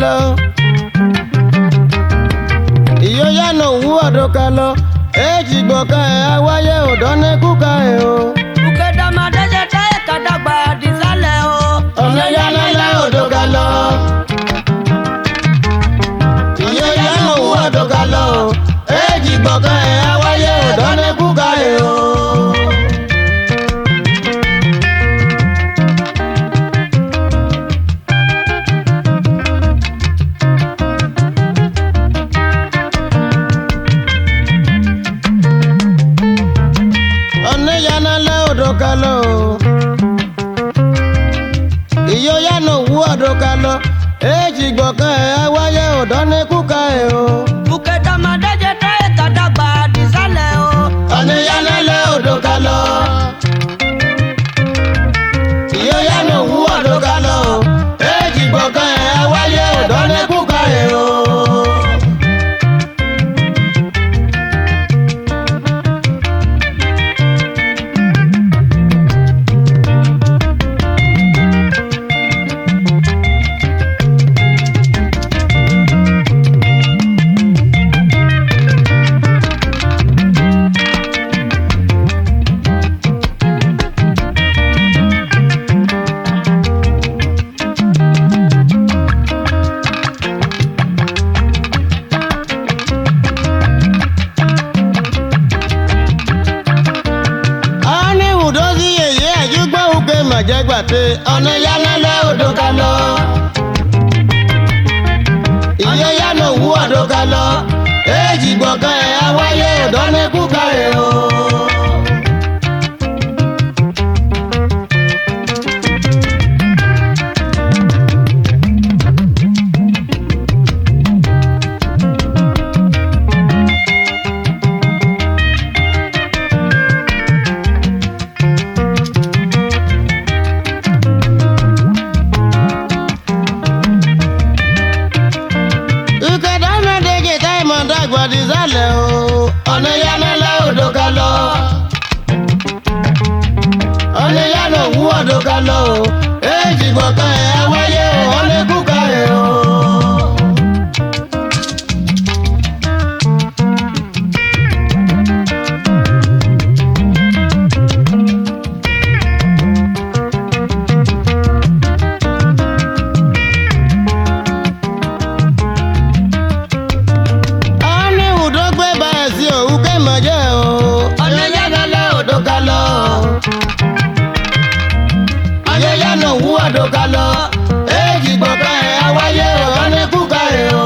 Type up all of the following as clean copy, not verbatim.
lọ. Ìyóyá náà wú ọ̀dọ́ ká lọ. Èjì gbọ̀ká ẹ̀ awáyé ọ̀dọ́ ní kúkà ẹ̀ o. Bukeda madeje táyé kàdàgbà dìsálẹ̀ o. Ọ̀nà yánà lẹ́ ọ̀dọ́ ká lọ. Ìyóyá náà wú ọ̀dọ́ ká lọ. Èjì gbọ̀ká ẹ̀ awáyé ọ̀dọ́ ní kúkà ẹ̀ o. Kalo ìyóyá náà wú ọ̀dọ́ ká lọ èjì gbọ̀kan ẹ̀ awáyé ọ̀dọ́ ní kúkà ẹ̀ o. Bukeda madeje táyé kàdàgbà dìsálẹ̀ o. Ọ̀nìyànà lẹ́ ọ̀dọ́ ká lọ ìyóyá náà wú ọ̀dọ́ ká lọ èjì gbọ̀kan ẹ̀ awáyé ọ̀dọ́ ní kúkà ẹ̀ o. Ọ̀nà yánà lẹ́ ọ̀dọ́ ká lọ. Ìyóyá náà wú ọ̀dọ́ ká lọ. Èjì gbọ̀kan ẹ̀ awáyé ọ̀dọ́ ní kúkà ẹ̀ o. Ọ̀nà yánà lẹ́ ọ̀dọ́ ká lọ. Ọ̀nà yánà wú ọ̀dọ́ ká lọ. Èjì gbọ̀kan ẹ̀ awáyé ọ̀dọ́ ní kúkà ẹ̀ o. Ìyóyá náà wú ọ̀dọ́ ká lọ. Èjì gbọ̀kan ẹ̀ awáyé ọ̀dọ́ ní kúkà ẹ̀ o.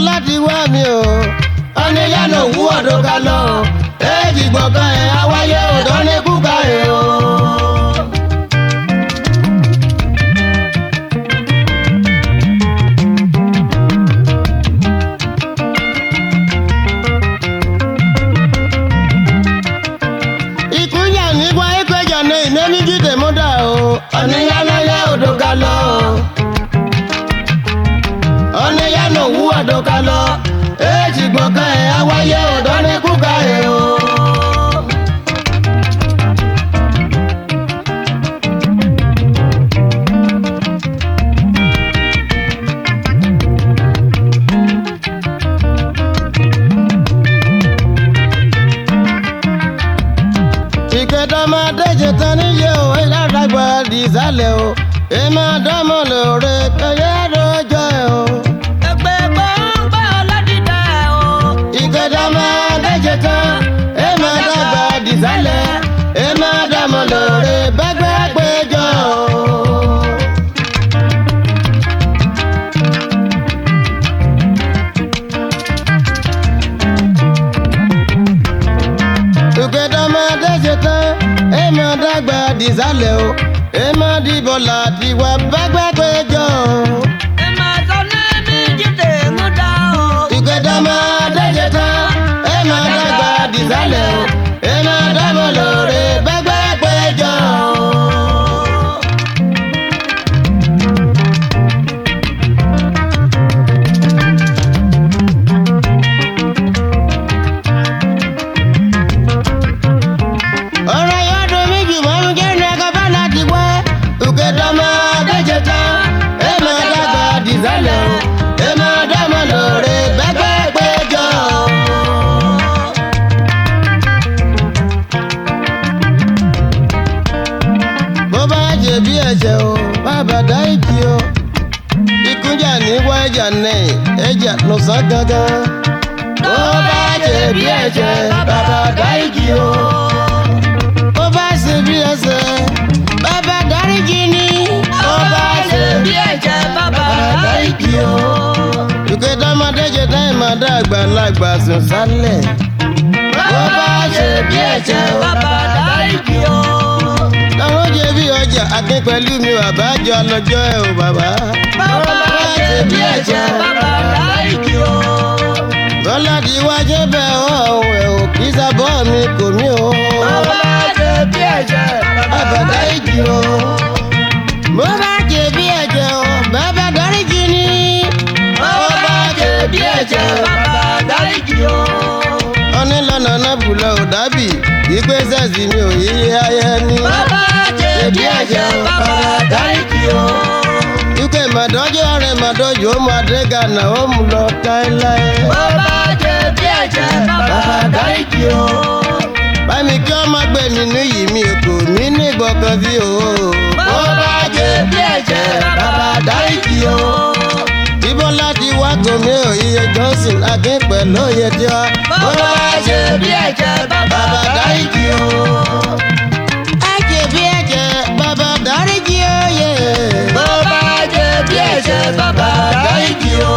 Láti wá mi o. Ọ̀nìyànà náà wú ọ̀dọ́ ká lọ. Èjì gbọ̀kan ẹ̀ awáyé ọ̀dọ́ ní kúkà ẹ̀ o. Ìkúnyà nígbà ìpéjọ ní ìmẹ́mí jíde múdà o. Ọ̀nìyànà lẹ́ ọ̀dọ́ ká lọ. Ọ̀nìyànà náà wú ọ̀dọ́ ká lọ. Èjì gbọ̀kan ẹ̀ awáyé ọ̀dọ́ ní kúkà ẹ̀ o. Ìkẹta máa dẹ́jẹ̀ tán níyẹ o. Ìlàdàgbà dìsálẹ̀ o. Èèmà dánmọ̀ lóore kẹyẹ lọ́jọ́ ẹ̀ o. Ìkẹta máa dẹ́jẹ̀ tán. Èèmà dàgbà dìsálẹ̀. Èèmà dánmọ̀ lóore bẹ́gbẹ́ péjọ o. Ìkẹta máa dẹ́jẹ̀ tán. Èèmà dàgbà dìsálẹ̀ o. Èèmà dìbò láti wá bẹ́gbẹ́ péjọ o. Ìkẹta máa dẹ́jẹ̀ tán. dísàlẹ̀ o èmi àdámọ̀ lóore bẹ́gbẹ́ péjọ o. ọ̀rọ̀ yóò dùn mí jù mọ́ mi kí ni ẹ̀ka bá láti wá òkè dánmọ́ déjẹ tán èmi àdàgbà dísàlẹ̀ o èmi àdámọ̀ lóore bẹ́gbẹ́ péjọ o. bó bá jẹ bí ẹ̀jẹ̀ o bàbá dá ìjì o ìkúnjà níwá ẹ̀jà náà ẹ̀jà lọ́sàn gangan. bó bá jẹ bí ẹ̀jẹ̀ bàbá dá ìjì o bó bá ṣe bí ẹsẹ̀ bàbá dáríjì ni. bó bá ṣe bí ẹ̀jẹ̀ bàbá dáríjì o. ìké dánmọ́dé jẹ táyì máa dá àgbàlagbà sùn sálẹ̀. bó bá ṣe bí ẹ̀jẹ̀ bàbá dáríjì o. àwọn jẹ bí ọjà akin pẹ̀lú mi bàbá jọ lọ́jọ́ ẹ̀ o bàbá. bó bá ṣe bí ẹ̀jẹ̀ bàbá dáríjì o. bọ́ládì wájú bẹ́ẹ̀ ọ̀hún ẹ̀ ò kí sábọ́ mi kò mí o. bó bá ṣe bí ẹ̀jẹ̀ bàbá dáríjì o. bó bá jẹ bí ẹ̀jẹ̀ o bàbá dáríjì ni. bó bá ṣe bí ẹ̀jẹ̀ bàbá dáríjì o. ọní lọ́nà náà bùlọ̀ ò dábì ìgbé sẹ́ẹ̀sì mi ò yíyé ayé ní. bó bá ṣe bí ẹ̀jẹ̀ bàbá dáríjì o. ìké màdọ́jọ́ rẹ̀ màdọ́jọ́ ó máa dé gànà ó mú lọ káíláí. bó bá ṣe bí ẹ̀jẹ̀ bàbá dáríjì o. bámi kí ọmọ gbé mi níyì mi kò mí ní ìgbọ̀kan sí o. bó bá ṣe bí ẹ̀jẹ̀ bàbá dáríjì o. ibo láti wá gòmí òye johnson akin pẹ̀lú òye tí wá. bó bá ṣe bí ẹ̀jẹ̀ bàbá dáríjì o. ẹ̀jẹ̀ bí ẹ̀jẹ̀ bàbá dáríjì òye. bó bá ṣe bí ẹ̀jẹ̀ bàbá dáríjì o.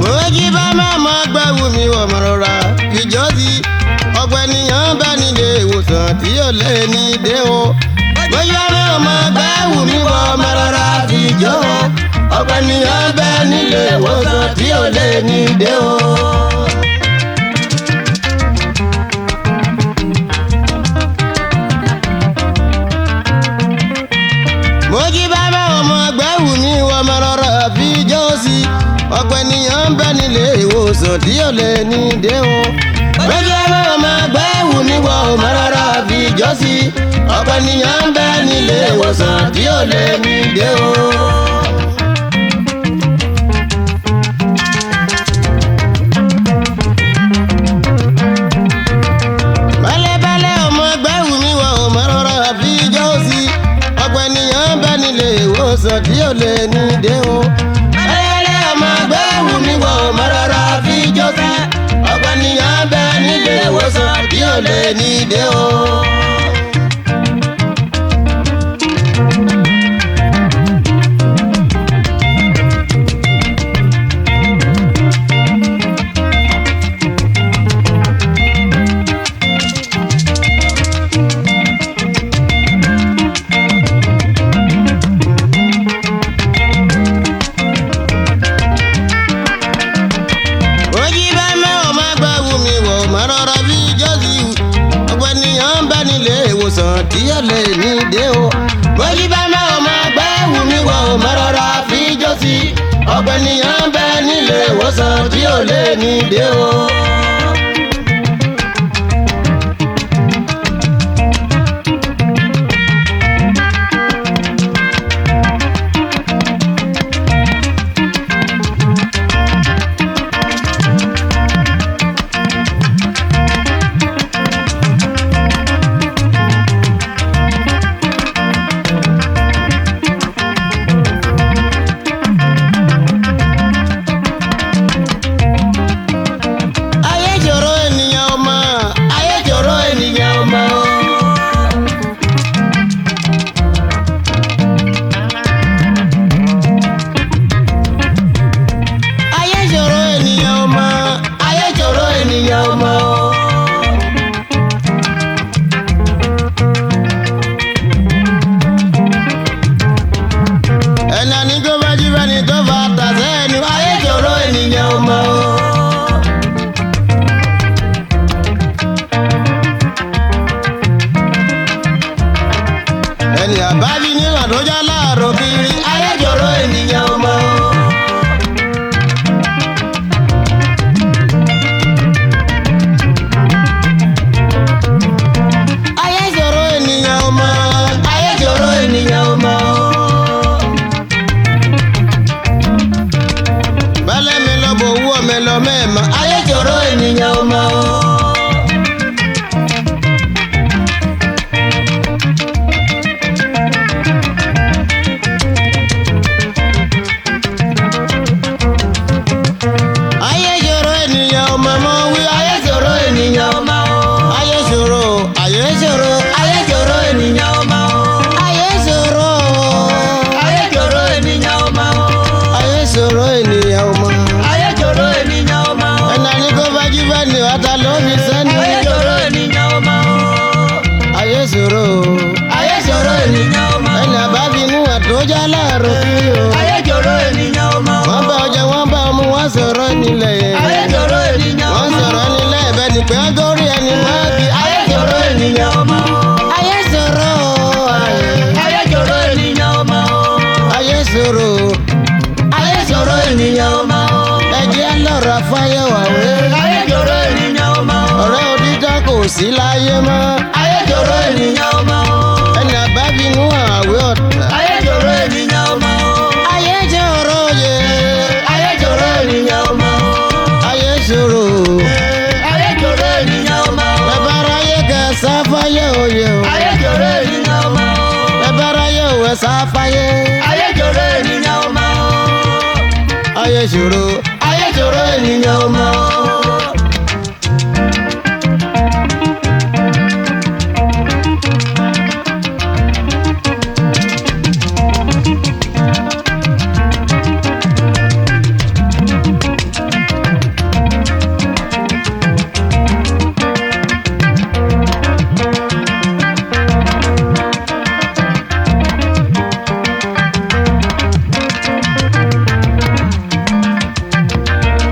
Mojí bá máa mọ gbẹ́wù mi wọ̀ mọ́ rọra ìjọ́sí ọ̀gbẹ́niyàn bá nílé ìwòsàn tí yóò lé ní dé o. Mojí bá máa mọ gbẹ́wù mi wọ̀ mọ́ rọra ìjọ́ ọ̀gbẹ́niyàn bá nílé ìwòsàn tí yóò lé ní dé o. Mojí bá máa mọ gbẹ́wù mi wọ̀ mọ́ rọra ìjọ́sí ọ̀gbẹ́niyàn bá nílé ìwòsàn tí yóò lé ní dé o. Mojí bá máa gbẹ́wù mi wọ̀ mọ́ rọra ìjọ́sí ọ̀gbẹ́niyàn bá nílé ìwòsàn tí yóò lé ní dé o. Bálẹ̀bálẹ̀ ọmọ gbẹ́wù mi wọ̀ ọmọ rọra àfijọ́ sí ọ̀gbẹ́niyàn bá nílé ìwòsàn tí yóò lé ní dé o. Bálẹ̀bálẹ̀ ọmọ gbẹ́wù mi wọ̀ ọmọ rọra àfijọ́ sí ọ̀gbẹ́niyàn bá nílé ìwòsàn tí yóò lé ní dé o. Mojí bá mẹ́wọ̀n má gbẹ́wù mi wọ̀ ọmọ rọra àfijọ́ sí ọ̀gbẹ́niyàn bá nílé ìwòsàn tí yóò lé ní dé o. Mojí bá mẹ́wọ̀n má gbẹ́wù mi wọ̀ ọmọ rọra àfijọ́ sí ọ̀gbẹ́niyàn bá nílé ìwòsàn tí yóò lé ní dé o. láàrọ̀ kiri o. ayé jòrò ènìyàn ọmọ. wọ́n bá ọjà wọ́n bá ọmọ wọn sọ̀rọ̀ nílẹ̀ yẹn. ayé jòrò ènìyàn ọmọ. wọ́n sọ̀rọ̀ nílẹ̀ ẹ̀bẹ̀ ni pé ọgọ́rí ẹni máa kí. ayé jòrò ènìyàn ọmọ. ayé sọ̀rọ̀ ayé jòrò ènìyàn ọmọ. ayé sọ̀rọ̀ ayé jòrò ènìyàn ọmọ. ẹ̀jẹ̀ lọ́ra fáyẹ̀wá wẹ́. ayé jòrò ènìyàn ọmọ. ọ̀rẹ́ òdìjà kò sí láyé mọ́. ayé jòrò ènìyàn ọmọ. ẹni àbábínú àwẹ̀ ọ̀tá. ayé jòrò ènìyàn ọmọ. ayé sọ̀rọ̀ yẹ. ayé jòrò ènìyàn ọmọ. ayé sọ̀rọ̀. ayé jòrò ènìyàn ọmọ. bàbára yẹ kẹ sáfáyé òye o. ayé jòrò ènìyàn ọmọ. bàbára yẹ òwe sáfáyé. ayé jòrò ènìyàn ọmọ. ayé sọ̀rọ̀. ayé jòrò ènìyàn ọmọ.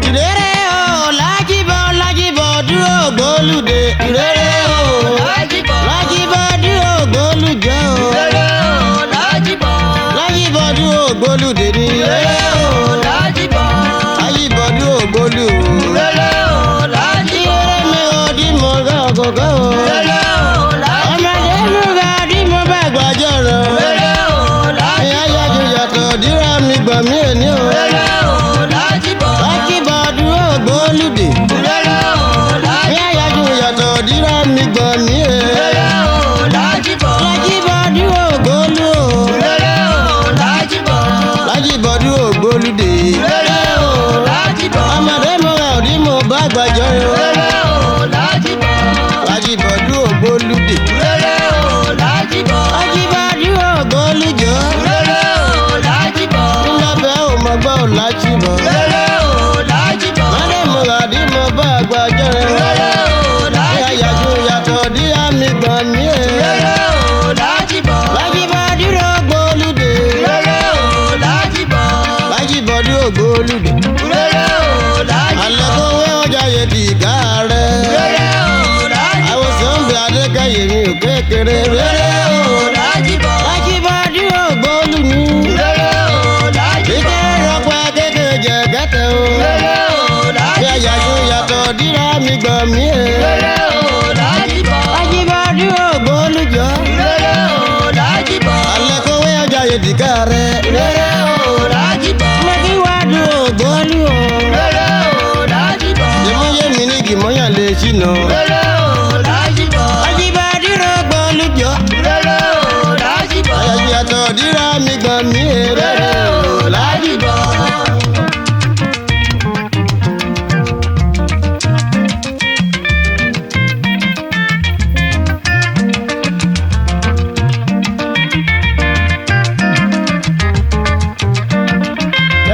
ìrere o lájíbọ̀ lájíbọ̀ dúró gbólúdé. ìrere o lájíbọ̀ dúró gbólújọ́ o. Rere o lájíbọ̀. lájíbọ̀ dúró gbólúdé ní. Rere o lájíbọ̀. lájíbọ̀ dúró gbólú. Rere o lájíbọ̀. ìrere mi ò dí mo gbọ́ ọ̀gọ̀gọ̀ o. Rere o lájíbọ̀. ọmọdé mú ga dí mo bá gbàjọ́ rẹ̀ o. Rere o ìyá lájíbọ̀. yájú yàtọ̀ dírà mi gbọ̀n mí èní o. Rere o lájíbọ̀. lájíbọ̀ dúró gbólúdé. Rere o lájíbọ̀. ìyá yájú yàtọ̀ dírà mi gbọ̀n mí èní. Rere o lájíbọ̀. lájíbọ̀ dúró gbólú o. Rere o lájíbọ̀. lájíbọ̀ dúró gbólúdé. Rere o lájíbọ̀. ọmọdé mo ra òdí mo bá gbàjọ́ rẹ̀ o. Rere o lájíbọ̀. lájíbọ̀ dúró gbólúdé. Rere o lájíbọ̀. lájíbọ̀ dúró gbólújọ́. Rere o lájíbọ̀. ńlọ́bẹ̀ ò mọ̀ gbọ́ ò lájíbọ̀. Rere o lájíbọ̀. ọmọdé mo ra òdí mo bá gbàjọ́ rẹ̀ o. Rere o ìyá yàjú lájíbọ̀. yàtọ̀ dí àmì gbọ̀n mí èní. Rere o lájíbọ̀. lájíbọ̀ dúró gbólúdé. Rere o lájíbọ̀. lájíbọ̀ dúró gbólúdé. Rere o lájíbọ̀. alẹ́ kó wé ọjà yẹ ti ìgá rẹ̀. Rere o lájíbọ̀. àwòsàn ń bẹ adékẹ́yẹ mi ò kékeré. Rere o lájíbọ̀. lájíbọ̀ dúró gbólú ni. Rere o lájíbọ̀. kékeré rọpẹ́ kékeré jẹ gẹ́tẹ̀ o. Rere o bí lájíbọ̀. àyàjú yàtọ̀ dírà mi gbọ̀n mí èé. Rere o lájíbọ̀. lájíbọ̀ dúró gbólú jọ. Rere o lájíbọ̀. alẹ́ kó wé ọjà yẹ ti ìgá rẹ̀. Rere o lájíbọ̀. mo kí wá dúró gbólú o. Rere o lájíbọ̀. ìmọ̀yé mi ní kìmọ̀yàn lè ṣìnà. Rere o lájíbọ̀. lájíbọ̀ dúró gbólú jọ. Rere o lájíbọ̀. àyàjú yàtọ̀ dírà mi gbọ̀n mí èé. Rere o lájíbọ̀.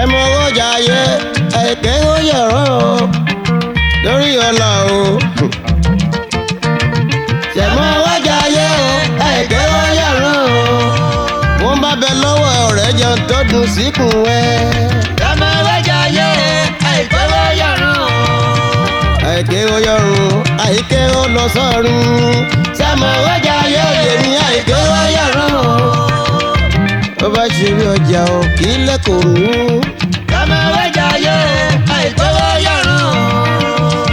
ẹmọ owó jayé ẹ̀kẹ́ ó yọ̀rọ̀ o lórí ọ̀la o. ẹmọ owó jayé ẹ̀kẹ́ ó yọ̀rọ̀ o. wọ́n bá bẹ lọ́wọ́ ọ̀rẹ́ jẹun tó dùn síkùn ẹ̀. Ọmọ wẹ́jà yẹ àìpẹ́wọ́ yọ̀rùn. ẹ̀kẹ́ ó yọ̀rùn àìkẹ́ ó lọ sọ́run. sẹ́mọ owó jayé òye mi àìkẹ́ ó yọ̀rọ̀ o. ó bá ṣe rí ọjà o kì í lẹ́kọ̀ọ́ mú. Ọmọ wẹ́jà yẹ àìpẹ́wọ́ yọ̀rùn.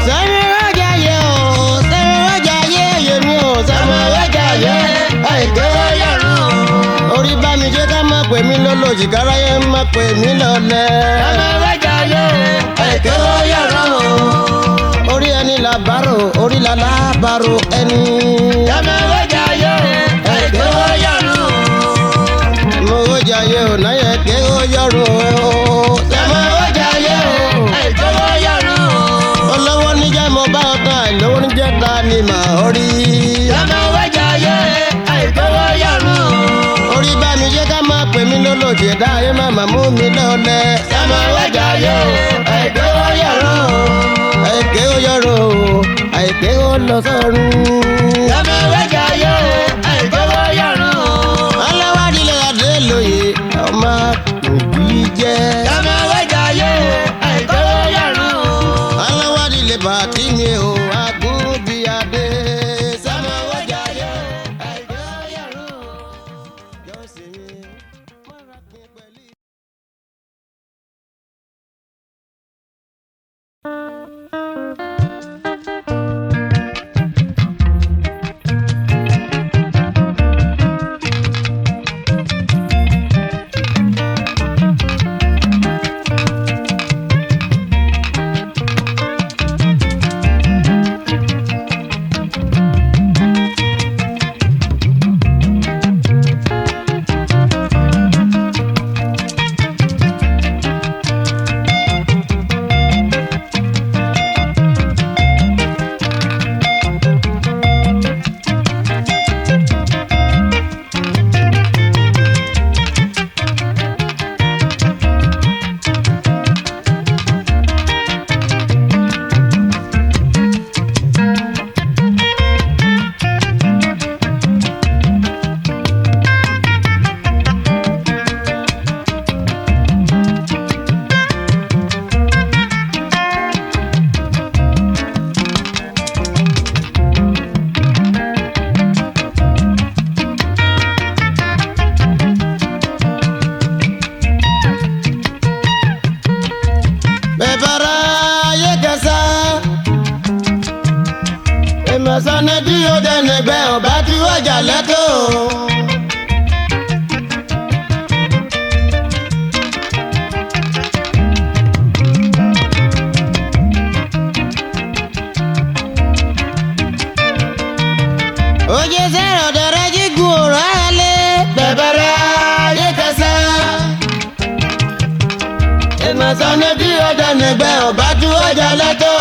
sẹ́mi ọjà yẹ o sẹ́mi ọjà yẹ òye mi o sẹ́mi ọjà yẹ àìkẹ́ ó yọ̀rùn. orí bá mi jẹ́ ká má pè mí lólòjì káráyé má pè mí lọ́lẹ̀. Ọmọ wẹ́jà yẹ àìpẹ́wọ́ yọ̀rùn. orí ẹni làbárò orí làlábàrò ẹni. Ọmọ wẹ́jà yẹ àìpẹ́wọ́ yọ̀rùn. mo wọ́jà yẹ ò náyẹ ké ó yọrùn o. Ọmọ wẹ́jà yẹ àìpẹ́wọ́ yọ̀rùn. olówó níjẹ́ mo bá ọ̀tá àìlówó níjẹ́ ta ni màá rí. Ọmọ wẹ́jà yẹ àìpẹ́wọ́ yọ̀rùn. orí bá mi jẹ́ ká má pè mí lólòjì ẹ̀dá ayé má má mú mi lọ́lẹ̀. Ọmọ wẹ́jà yẹ àìpẹ́wọ́ yọ̀rùn. àìké ó yọrùn o àìké ó lọ sọ́run. Ọmọ wẹ́jà yẹ àìpẹ́wọ́ yọ̀rùn. aláwádìí lè adé lóye ọmọ jẹ. Ọmọ wẹ́jà yóò ẹ̀jọ́ yàrá o. aláwárí lè bàtí mi o agún bí adé. sọmọ wájà yóò ẹjọ́ yàrá o. jọ sí mi mọ́ra pín pẹ̀lú. Ìmọ̀sánná tí ó dẹnẹgbẹ́ ọ̀bá tí wọ́jà lẹ́tọ̀. Oye sẹ́rọ̀ dọ̀rọ̀ jígun ọ̀rọ̀ alẹ́. Bẹ̀bẹ̀rẹ̀ ayé kẹsà. Ìmọ̀sánná tí ó dẹnẹgbẹ́ ọ̀bá tí wọ́jà lẹ́tọ̀.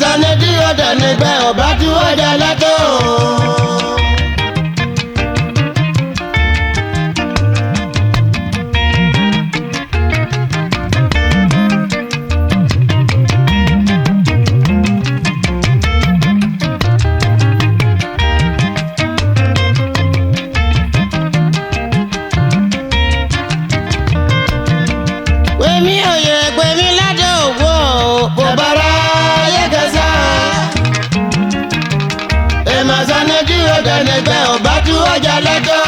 Sanadi ọ̀dọ̀ nígbẹ́ ọba tí wọ́n jà lẹ́tọ̀. Wèmí òye gbèmí ládé òwò kò bára yẹ kẹsà. Sanadi ọ̀dọ̀ nígbẹ́ ọba tí wọ́n jà lẹ́tọ̀.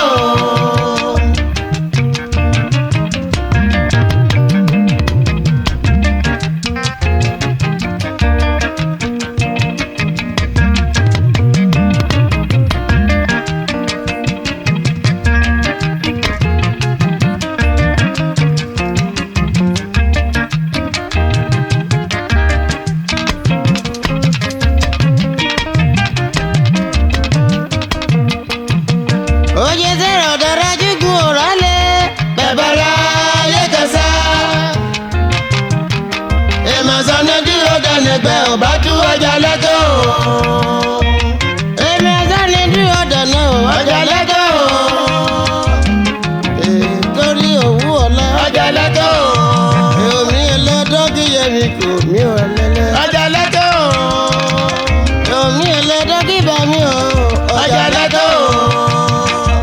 Oye sẹ́rọ̀ dọ̀rọ̀ jígun ọ̀rọ̀ alẹ́. Bẹ̀bẹ̀rẹ̀ ayé kẹsà. Ìmọ̀sánadi ọ̀dọ̀ nígbẹ́ ọba tí wọ́n jà lẹ́tọ̀. Ìmọ̀sánadi ọ̀dọ̀ náà ọjà lẹ́tọ̀. Torí òwú ọ̀la ọjà lẹ́tọ̀. Omi ẹlẹ́dọ́ kí yẹmi kò mí ò lẹ́lẹ́. Ọjà lẹ́tọ̀. Omi ẹlẹ́dọ́ kí bá mi ò ọjà lẹ́tọ̀.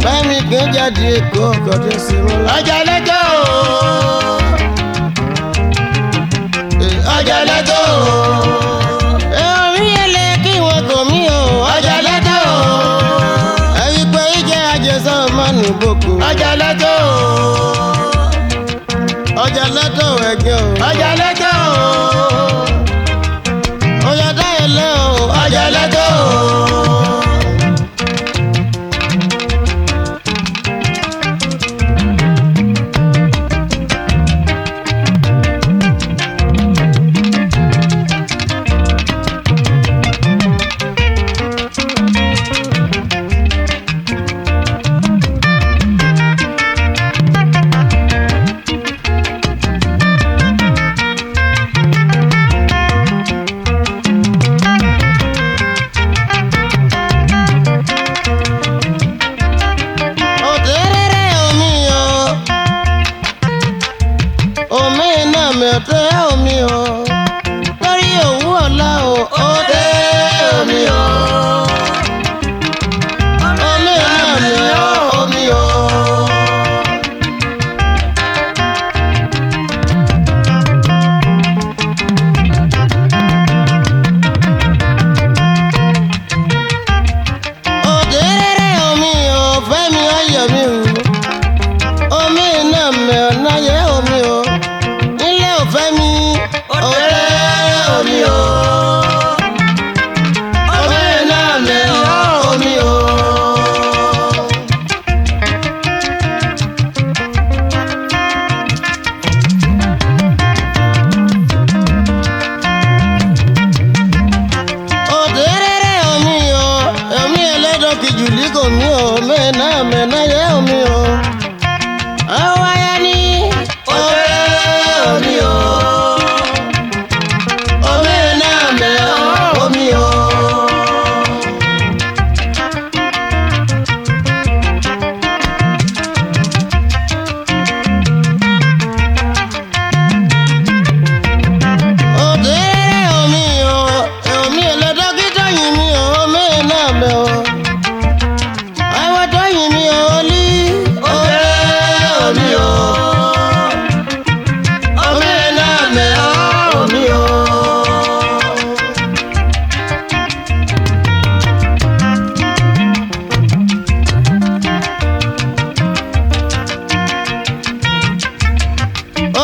Bámi kan jáde èkó ọkọ̀ tó ṣe mọ́ lọ. Ọjà lẹ́tọ̀. Ọjà lẹ́tọ̀. Omi ẹlẹ́ kí wọn kò mí o. Ọjà lẹ́tọ̀. Ẹ̀yin pé ìjẹ́ àjẹsán mọ́nù boko. Ọjà lẹ́tọ̀. Ọjà lẹ́tọ̀ ẹ̀gbẹ́ o. Ọjà lẹ́tọ̀. Ọjà dáyẹ̀ lẹ́ o. Ọjà lẹ́tọ̀. ọ̀tẹ̀ omi o lórí òwú ọ̀la o ọ̀tẹ̀ omi o omi náà mi o omi o. òdèrèrè omi o fẹ́mi ayọ̀ mi o omi náà mi ò náyẹ omi o nílé ò fẹ́mi òdèrèrè omi o omi náà mi ò omi o. òdèrèrè omi o omi ẹlẹ́dọ̀ kìjùlí kò mí o omi náà mi náyẹ omi o. àwọn aya ní òdèrèrè omi o omi náà mi ò omi o. òdèrèrè omi o omi ẹlẹ́dọ̀ kìjọ yìí mi o omi náà mi o. àwọn tó yìí mi o olí òdèrèrè omi o omi náà mi ò omi o.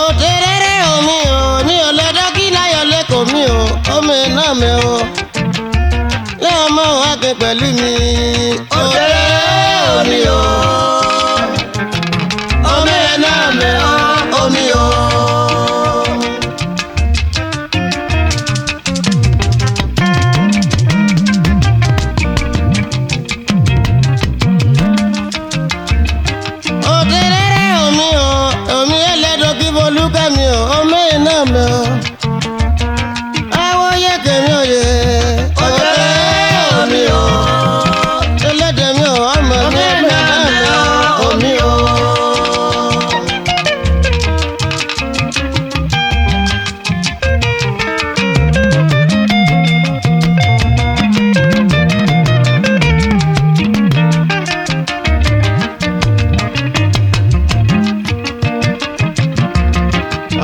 òdèrèrè omi o mi ò lọ́dọ̀ kí láyọ̀ lẹ́kọ̀ọ́ mi o omi náà mi o lé ọmọ wa kí pẹ̀lú mi òdèrèrè omi o omi náà mi o omi o. òdèrèrè omi o omi ẹlẹ́dọ̀ kí bolúkẹ́ mi o omi náà mi o. àwọn yẹ kẹ́mi òye òdèrèrè omi o ẹlẹ́dẹ̀ mi o ọmọ mi omi náà mi o omi o.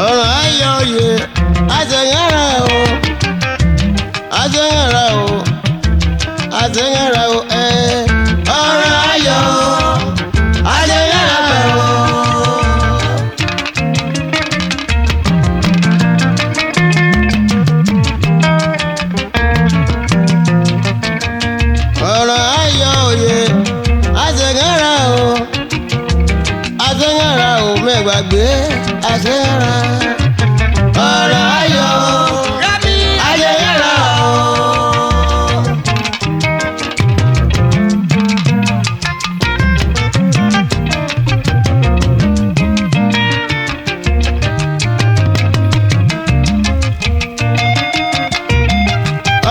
ọ̀rọ̀ ayọ̀ òye àṣeyànra o àṣeyànra o àṣeyànra o ọ̀rọ̀ ayọ̀ àṣeyànra o. ọ̀rọ̀ ayọ̀ òye àṣeyànra o àṣeyànra o mẹ́gbàgbé àṣeyànra. ọ̀rọ̀ ayọ̀ àṣeyànra o.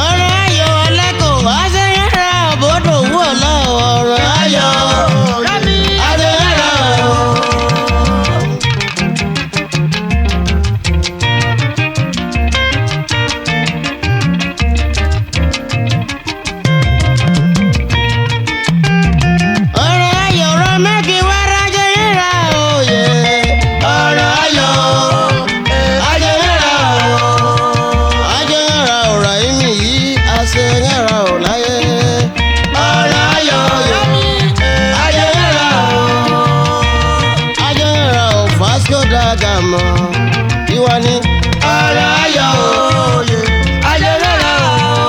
ọ̀rọ̀ ayọ̀ ọlẹ́kọ̀ọ́ àṣeyànra bọ́dọ̀ wú ọ̀la ọ̀rọ̀ ayọ̀ àṣeyànra o. ọ̀rọ̀ ayọ̀ ọ̀rọ̀ mẹ́kì wá rájẹ́ yíra òye ọ̀rọ̀ ayọ̀ àṣeyànra o. àṣeyànra ọ̀rọ̀ ìmì yìí àṣeyànra ò láyé ọ̀rọ̀ ayọ̀ àṣeyànra o. àṣeyànra ò Vasco da Gama ìwà ni ọ̀rọ̀ ayọ̀ àṣeyànra o.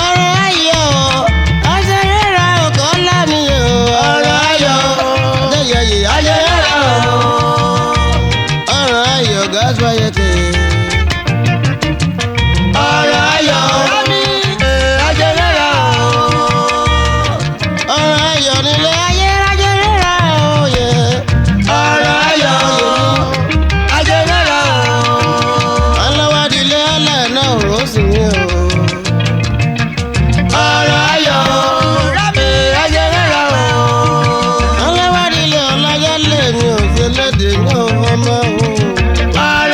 ọ̀rọ̀ ayọ̀ àṣeyànra ò kọ́ lámì o ọ̀rọ̀ ayọ̀ àṣeyàyè àṣeyànra o. ọ̀rọ̀ ayọ̀ gàṣwáyẹ̀kẹ̀ ọ̀rọ̀ ayọ̀ àṣeyànra o. ọ̀rọ̀ ayọ̀ nílé ayé àṣeyànra òye ọ̀rọ̀ ayọ̀ àṣeyànra o. alọ́wádìílé alẹ́ náà rò sí mi o. ọ̀rọ̀ ayọ̀ àṣeyànra o. alọ́wádìílé ọláyálé mi ò ṣe lédè ní ọmọ o. ọ̀rọ̀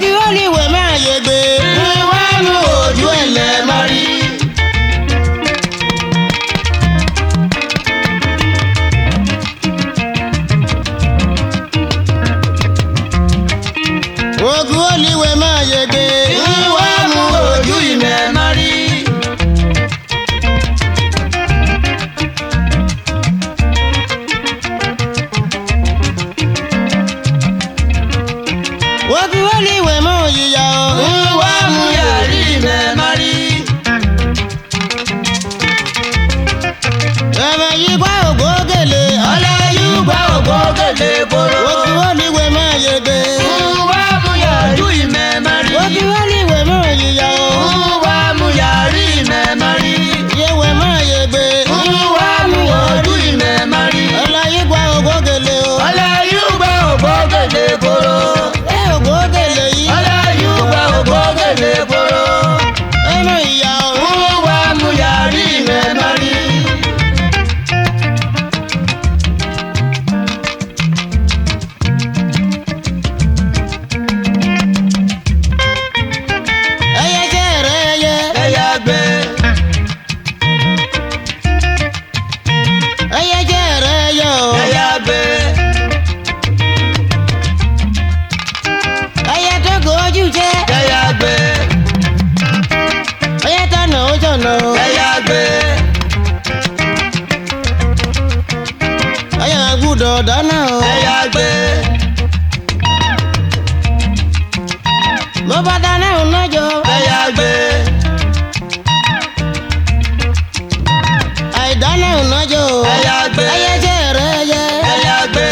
kí ó níwèé máa yegbe. ìwà mú ojú ẹ̀lẹ́ máa rí. Ogun olíwẹ̀ máa yege. ìwà mú ojú ìmẹ̀ máa rí. Ogun olíwẹ̀ máa yíya o. ìwà mú yàrí ìmẹ̀ máa rí. Ẹ̀mẹ̀ yìí gbá ògbógèlè. ọlẹ́yìn gbà ògbógèlè kóró. Ogun olíwẹ̀ máa yege. ìwà mú yàrí ìmẹ̀ máa rí. Ogun olíwẹ̀ máa yíya o. ìwà mú yàrí ìmẹ̀ máa rí. Yewẹ̀ máa yegbe. ìwà mú ojú ìmẹ̀ máa rí. Ẹ̀láyé gbá ògbógèlè o. ọlẹ́yìn gbà ògbógèlè kóró. Ẹ ògbógèlè yìí. ọlẹ́yìn gbà ògbógèlè kóró. Ẹ̀mẹ̀ ìyá o. ìwà mú yàrí ìmẹ̀ máa rí. Ẹyẹ jẹ́ rẹ̀ ẹyẹ. ẹ̀yà gbé. Ẹyẹ jẹ́ rẹ̀ ẹyẹ o. ẹ̀yà gbé. Ẹyẹ tó gojú jẹ́. ẹ̀yà gbé. Ẹyẹ tọ̀nà ó tọ̀nà o. ẹ̀yà gbé. Ẹyẹ àgùdọ̀ dáná o. ẹ̀yà gbé. Mo bá dáná òun lọ́jọ́. ẹ̀yà gbé. Àìdáná òun lọ́jọ́ o. ẹ̀yà gbé. Ẹyẹ jẹ́ rẹ̀ ẹyẹ. ẹ̀yà gbé.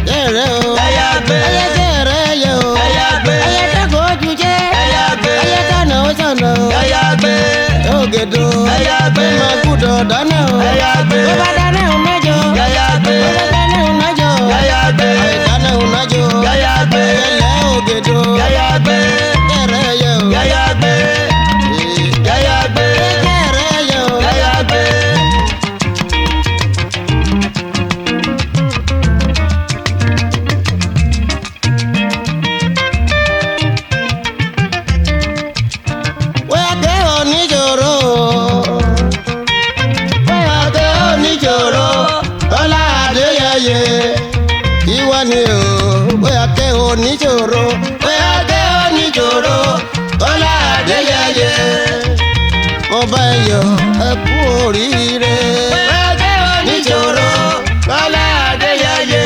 Jẹ́ rẹ̀ o. ẹ̀yà gbé. Ẹyẹ jẹ́ rẹ̀ ẹyẹ o. ẹ̀yà gbé. Ẹyẹ tó gojú jẹ́. ẹ̀yà gbé. Ẹyẹ tọ̀nà ó tọ̀nà o. ẹ̀yà gbé. Ògèdò. ẹ̀yà gbé. Mo máa gùdọ̀ dáná o. ẹ̀yà gbé. Mo bá dáná òun lọ́jọ́. ẹ̀yà gbé. Mo bá dáná òun lọ́jọ́. ẹ̀yà gbé. Àìdáná òun lọ́jọ́. ẹ̀yà gbé. Ẹyẹlẹ́ ògèdò. ẹ̀yà gbé. Jẹ́ rẹ̀ ẹyẹ o. ẹ̀yà gbé. ẹ̀yà gbé. Jẹ́ rẹ̀ ẹyẹ o. ẹ̀yà gbé. Wẹ́ẹ̀kẹ́ oníjòrò. Wẹ́ẹ̀kẹ́ oníjòrò. Tọ́lá Adéyẹyẹ. Ìwọ ni o. Wẹ́ẹ̀kẹ́ oníjòrò. Wẹ́ẹ̀kẹ́ oníjòrò. Tọ́lá Adéyẹyẹ. Mo bá ẹ yọ̀ ẹ kú oríire. Wẹ́ẹ̀kẹ́ oníjòrò. Tọ́lá Adéyẹyẹ.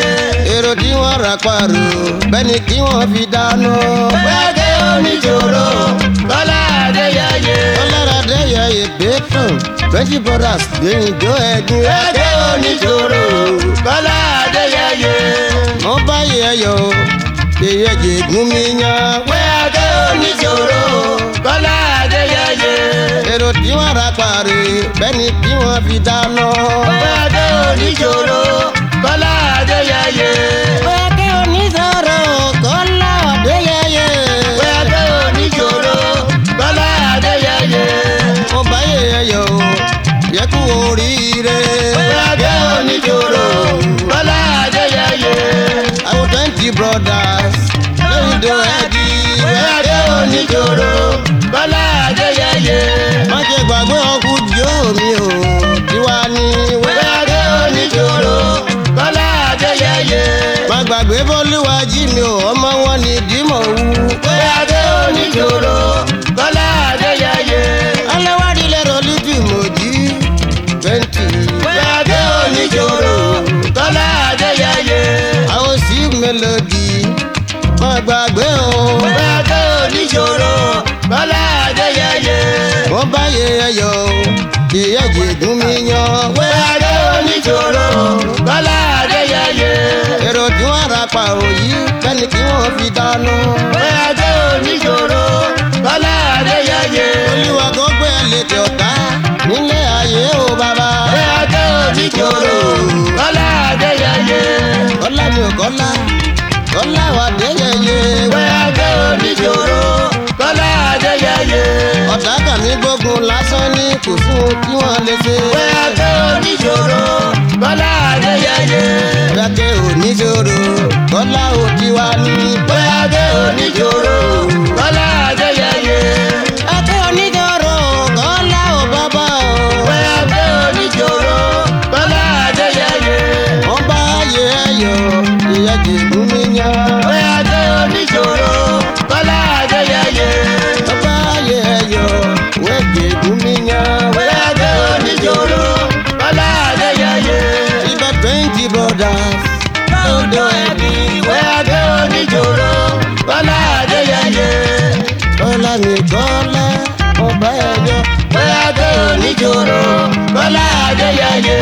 Èrò tí wọ́n rà parò bẹ́ni kí wọ́n fi dáná. Wẹ́ẹ̀kẹ́ oníjòrò. Tọ́lá Adéyẹyẹ. Tọ́lá Adéyẹyẹ bẹ́tàn 20 brothers gbẹ̀yìn jó ẹ̀gbìn. Wẹ́ẹ̀kẹ́ oníjòrò. Tọ́lá Adéyẹyẹ. Mo bá yẹ yọ̀ èyẹ jẹ̀gún mi yan. Wẹ́ẹ̀kẹ́ oníjòrò. Tọ́lá Adéyẹyẹ. Èrò tí wọ́n rà parò bẹ́ni kí wọ́n fi dáná. Wẹ́ẹ̀kẹ́ oníjòrò. Tọ́lá Adéyẹyẹ. Wẹ́ẹ̀kẹ́ oníṣòro Tọ́lá Adéyẹyẹ. Wẹ́ẹ̀kẹ́ oníjòrò. Tọ́lá Adéyẹyẹ. Mo bá yẹ yọ̀ yẹ kú oríire. Wẹ́ẹ̀kẹ́ oníjòrò. Tọ́lá Adéyẹyẹ. Àwọn 20 brothers lórí ìdó ẹ̀dí. Wẹ́ẹ̀kẹ́ oníjòrò. Tọ́lá Adéyẹyẹ. Má ṣe gbàgbé ọkù jò mí o. Tiwa ni Wẹ́ẹ̀kẹ́ oníjòrò. Tọ́lá Adéyẹyẹ. má gbàgbé Bólúwàjí mi o. Ọmọ wọn ni Dímọ̀ wú. Wẹ́ẹ̀kẹ́ oníjòrò. Tọ́lá Adéyẹyẹ. Aléwádìí lẹ́rọ lítì mòjì 20. Wẹ́ẹ̀kẹ́ oníjòrò. Tọ́lá Adéyẹyẹ. Àwọn sí mélòdì má gbàgbé o. Wẹ́ẹ̀kẹ́ oníjòrò. Tọ́lá Adéyẹyẹ. Wọ́n bá yẹ ẹyọ yẹyẹ jẹ̀gún mi yan. Wẹ́ẹ̀kẹ́ oníjòrò. Tọ́lá Adéyẹyẹ. Èrò tí wọ́n rà pa òyì bẹ́ni kí wọ́n fi dáná. Wẹ́ẹ̀kẹ́ oníjòrò. Tọ́lá Adéyẹyẹ. Olúwa kò gbé ẹlẹ́tẹ̀ ọ̀tá nílé ayé o bàbá. Wẹ́ẹ̀kẹ́ oníjòrò. Tọ́lá Adéyẹyẹ. Kọ́lá mi ò kọ́lá. Kọ́lá wà Adéyẹyẹ. Wẹ́ẹ̀kẹ́ oníjòrò. Tọ́lá Adéyẹyẹ. Ọ̀tá kàn mí gbógun lásán ní kò sí ohun tí wọ́n lè ṣe. Wẹ́ẹ̀kẹ́ oníjòrò. Tọ́lá Adéyẹyẹ. Wẹ́ẹ̀kẹ́ oníṣòro Kọ́lá ò tiwa ní. Wẹ́ẹ̀kẹ́ oníjòrò. mi Kọ́lá ọba ẹjọ́. bóyá tó oníjòrò Kọ́lá Adéyẹyẹ.